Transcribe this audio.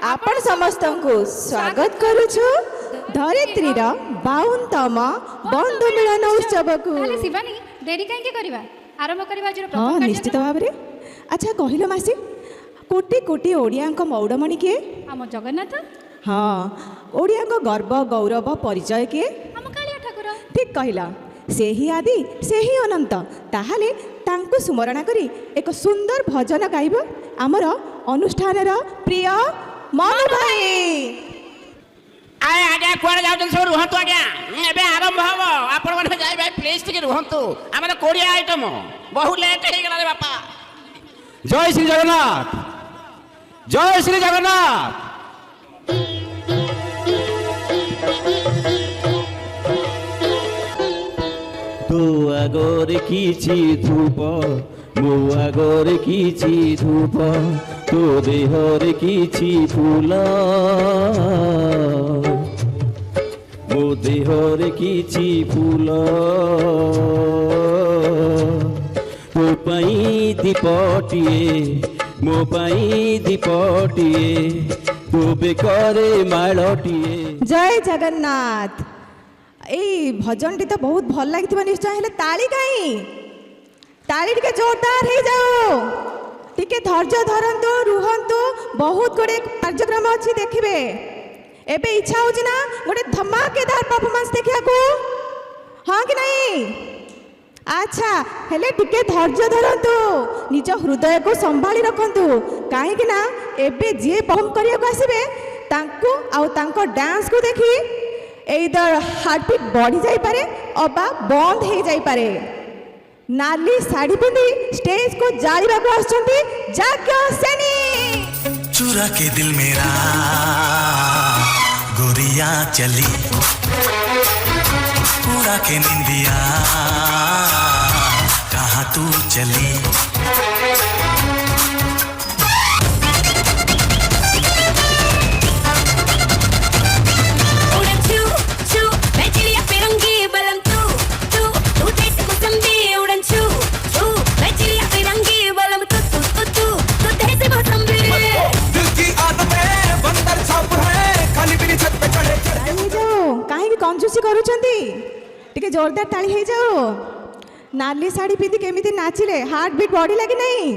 आपण समस्त को स्वागत करुछु धरित्रीर 52तम बंधु मिलन उत्सव को। ताले शिवानी देरी काहे करबा आरंभ करबा आज हाँ निश्चित भाव में। अच्छा कहलो मासी कोटि कोटि ओडिया मौड़मणि किए आम जगन्नाथ हाँ ओडिया गर्व गौरव परिचय किए आम कालिया ठाकुर ठीक कहला से ही आदि से ही अनंत ताहाले तांको सुमरण करी एक सुंदर भजन गाइब आमर अनुष्ठान प्रिय मनु भाई। आए आज्ञा कुआरे जाउछन सब रुहंतु आज्ञा एबे आरंभ हबो आपण माने जाई भाई प्लीज टिके रुहंतु हमर कोरिया आइटम बहु लेट हे गेला रे बापा। जय श्री जगन्नाथ जय श्री जगन्नाथ। तो आगरे किछि धूप मो आगरे किछि धूप तो देहरे किछि फूल मो देहरे किछि फूल मो पाई दीपटिए मो पाई दीपटिए तो बेकरे मालटिए। जय जगन्नाथ। ए भजन टी तो बहुत भल लगी निश्चय हेले ताली कहीं ताली टिके जोरदार हो जाओ टिके धैर्य धरंतु रुहंतु बहुत गुड़े कार्यक्रम अच्छी देखिए एबे इच्छा हो ना गोटे धमाकेदार परफॉर्मेंस देखिया को हाँ कि नहीं। अच्छा हेले टिके धैर्य धरंतु निज हृदय को संभाली रखंतु कहीं ना एबे जे परफॉर्म करिया को आसीबे तांको आउ तांको डांस को देखी एइदर हार्टबीट बढ़ी जाई पारे अबा बंद हो जाई पारे। नाली साड़ी पिंधी स्टेज को जालिबा को आछंती जाग्ञ सेनी। चुरा के दिल मेरा गोरिया चली उड़ा के निंदिया कहाँ तू चली। कंजूसी करूछंती टिके जोरदार ताली हे जाओ नाली साड़ी पिंधी केमिति नाचिले हार्ट बीट बॉडी लगी नहीं।